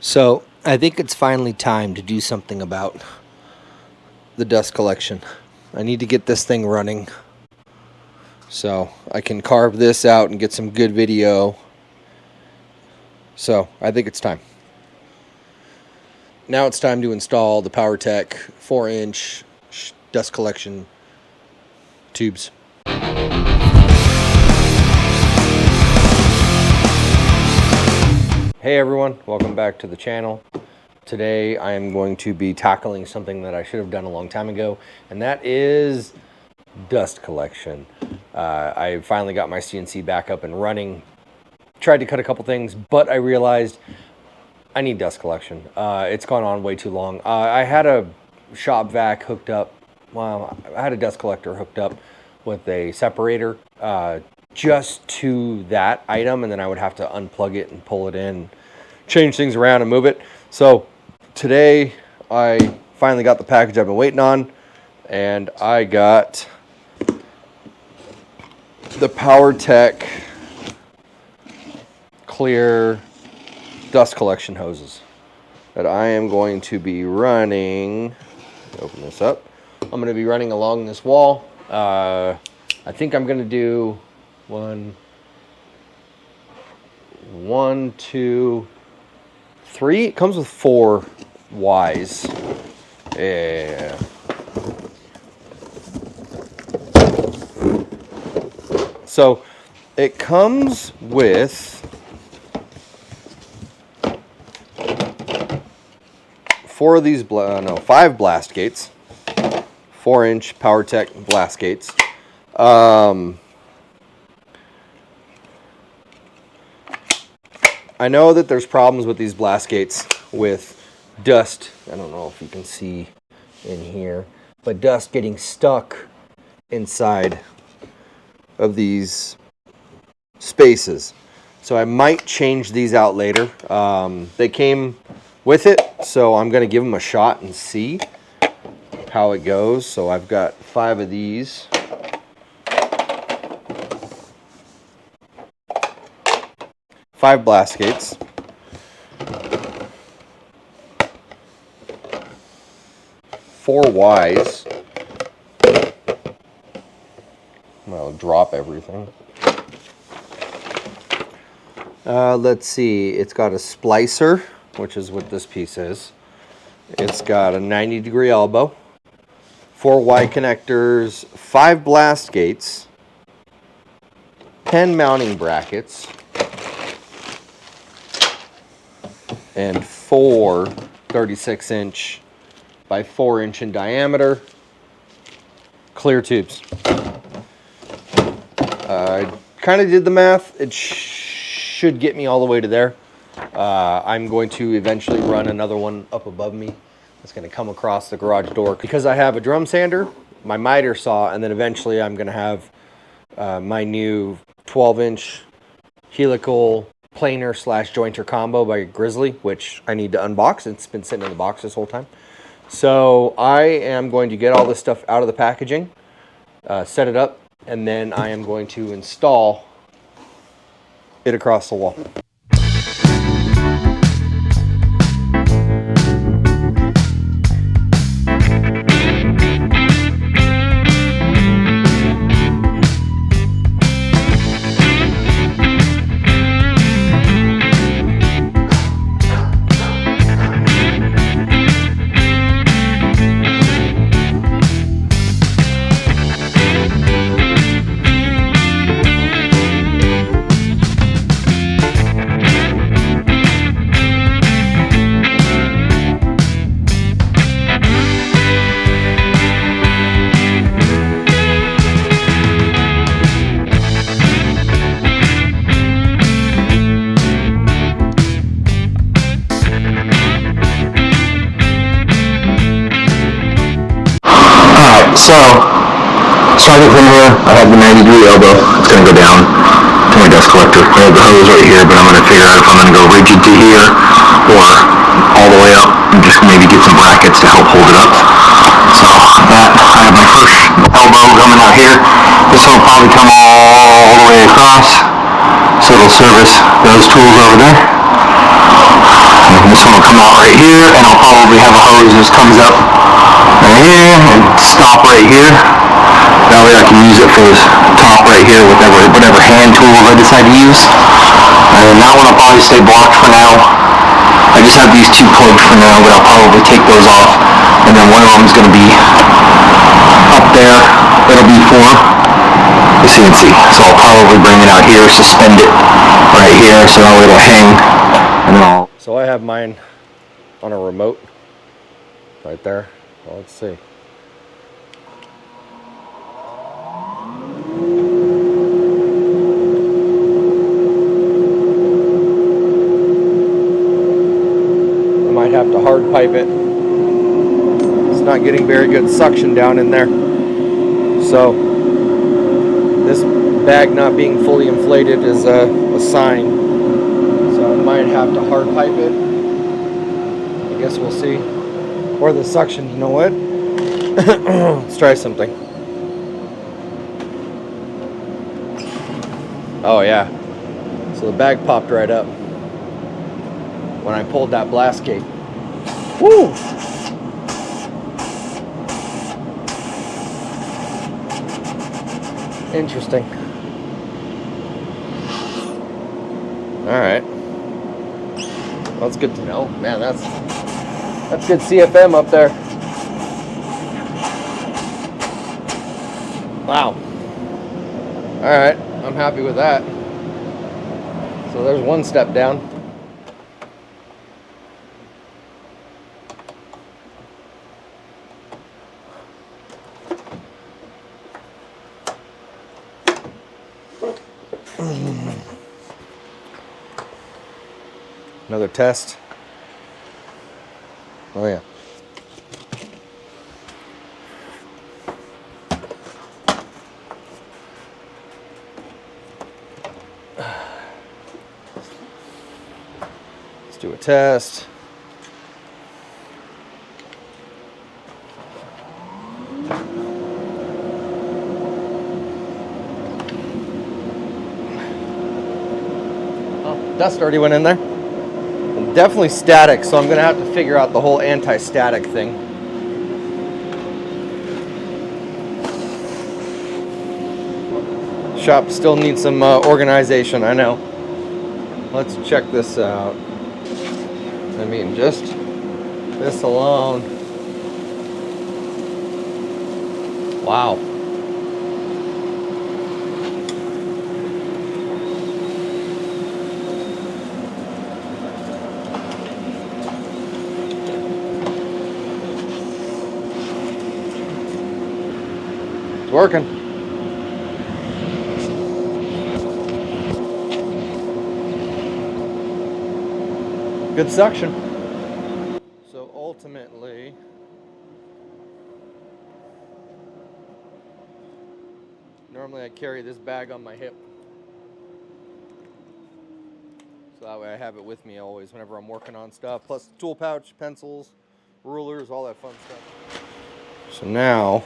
So I think it's finally time to do something about the dust collection. I need to get this thing running so I can carve this out and get some good video. So I think it's time. Now it's time to install the POWERTEC 4-inch dust collection tubes. Hey everyone, welcome back to the channel. Today I am going to be tackling something that I should have done a long time ago, and that is dust collection. I finally got my CNC back up and running. Tried to cut a couple things, but I realized I need dust collection. It's gone on way too long. I had a shop vac hooked up. Well, I had a dust collector hooked up with a separator just to that item, and then I would have to unplug it and pull it in, change things around and move it. So today I finally got the package I've been waiting on, and I got the POWERTEC clear dust collection hoses that I am going to be running. Open this up. I'm going to be running along this wall. I think I'm going to do one, two, three. It comes with 4 Ys. Yeah. So it comes with 5 blast gates, 4-inch POWERTEC blast gates. I know that there's problems with these blast gates with dust. I don't know if you can see in here, but dust getting stuck inside of these spaces. So I might change these out later. They came with it, so I'm going to give them a shot and see how it goes. So I've got 5 of these. Five blast gates. 4 Ys. I'll drop everything. Let's see. It's got a splicer, which is what this piece is. It's got a 90-degree elbow, 4 Y connectors, 5 blast gates, 10 mounting brackets, and 4 36-inch by 4-inch in diameter clear tubes. I kind of did the math. It should get me all the way to there. I'm going to eventually run another one up above me. It's going to come across the garage door because I have a drum sander, my miter saw, and then eventually I'm going to have my new 12-inch helical planer / jointer combo by Grizzly, which I need to unbox. It's been sitting in the box this whole time. So I am going to get all this stuff out of the packaging, set it up, and then I am going to install it across the wall. So, starting from here, I have the 90-degree elbow. It's going to go down to my dust collector. I have the hose right here, but I'm going to figure out if I'm going to go rigid to here or all the way up and just maybe get some brackets to help hold it up. So that, I have my first elbow coming out here. This will probably come all the way across, so it'll service those tools over there. And this one will come out right here, and I'll probably have a hose that just comes up right here and stop right here. That way I can use it for this top right here, whatever hand tools I decide to use. And then that one will probably stay blocked for now. I just have these two plugged for now, but I'll probably take those off. And then one of them is going to be up there. It'll be for the CNC. So I'll probably bring it out here, suspend it right here, so that way it'll hang. And then So I have mine on a remote right there. Well, let's see. Have to hard pipe it. It's not getting very good suction down in there. So this bag not being fully inflated is a sign. So I might have to hard pipe it. I guess we'll see. Or the suction, you know what? Let's try something. Oh yeah. So the bag popped right up when I pulled that blast gate. Woo! Interesting. Alright. Well, that's good to know. Man, that's good CFM up there. Wow. Alright, I'm happy with that. So there's one step down. Another test. Oh yeah. Let's do a test. Oh, dust already went in there. Definitely static, so I'm going to have to figure out the whole anti-static thing. Shop still needs some organization, I know. Let's check this out. I mean, just this alone. Wow. Working. Good suction. So ultimately, normally I carry this bag on my hip. So that way I have it with me always whenever I'm working on stuff. Plus tool pouch, pencils, rulers, all that fun stuff. So now,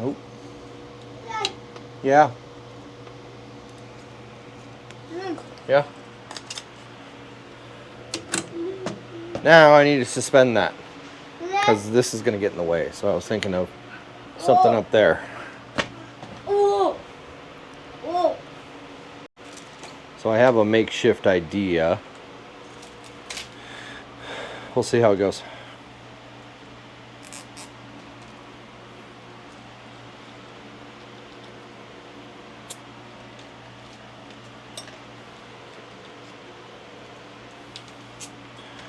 oh, yeah. Yeah. Now I need to suspend that because this is going to get in the way. So I was thinking of something up there. So I have a makeshift idea. We'll see how it goes.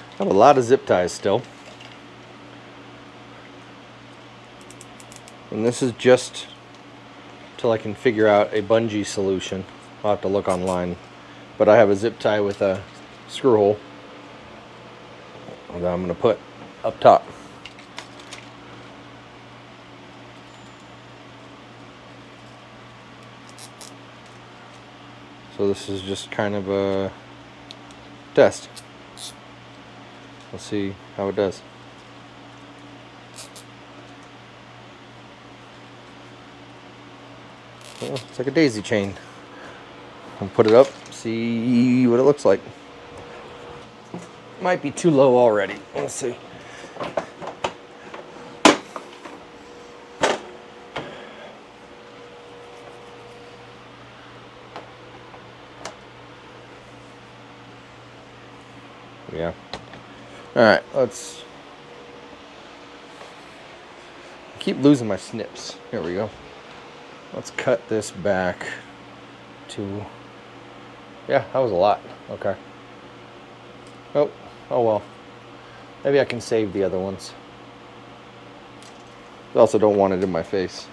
I have a lot of zip ties still. And this is just till I can figure out a bungee solution. I'll have to look online. But I have a zip tie with a screw hole. that I'm going to put up top. So this is just kind of a test. Let's see how it does. Well, it's like a daisy chain. I'll put it up, see what it looks like. Might be too low already. Let's see. Yeah. All right, let's keep losing my snips. Here we go. Let's cut this back to, yeah, that was a lot. Okay. Oh well. Maybe I can save the other ones. I also don't want it in my face.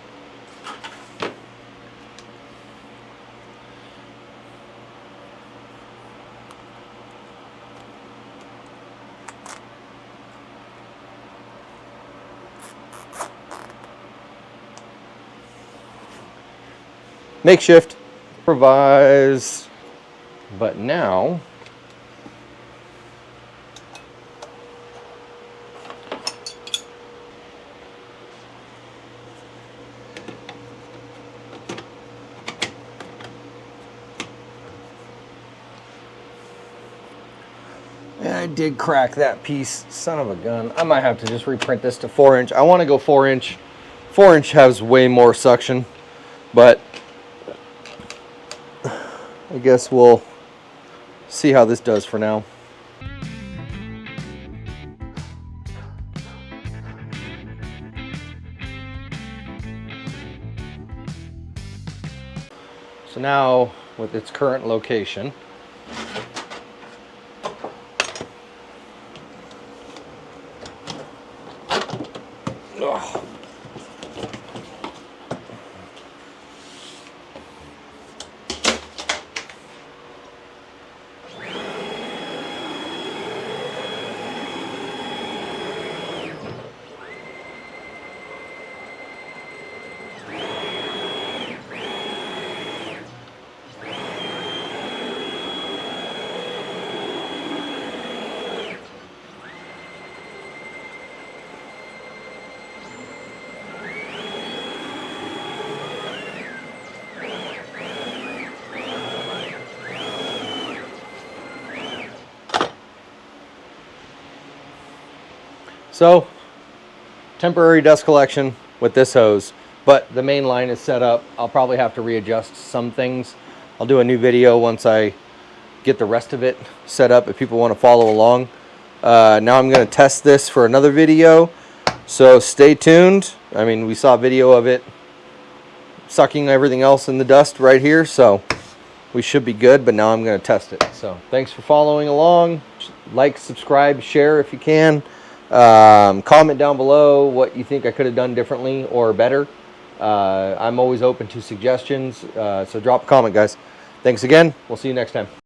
Makeshift, improvise, but now I did crack that piece, son of a gun. I might have to just reprint this to 4-inch. I want to go 4-inch. 4-inch has way more suction, but I guess we'll see how this does for now. So now, with its current location, so temporary dust collection with this hose, but the main line is set up. I'll probably have to readjust some things. I'll do a new video once I get the rest of it set up if people want to follow along. Now I'm going to test this for another video, so stay tuned. I mean, we saw a video of it sucking everything else in the dust right here, so we should be good, but now I'm going to test it. So thanks for following along. Like, subscribe, share if you can. Comment down below what you think I could have done differently or better. I'm always open to suggestions, so drop a comment, guys. Thanks again. We'll see you next time.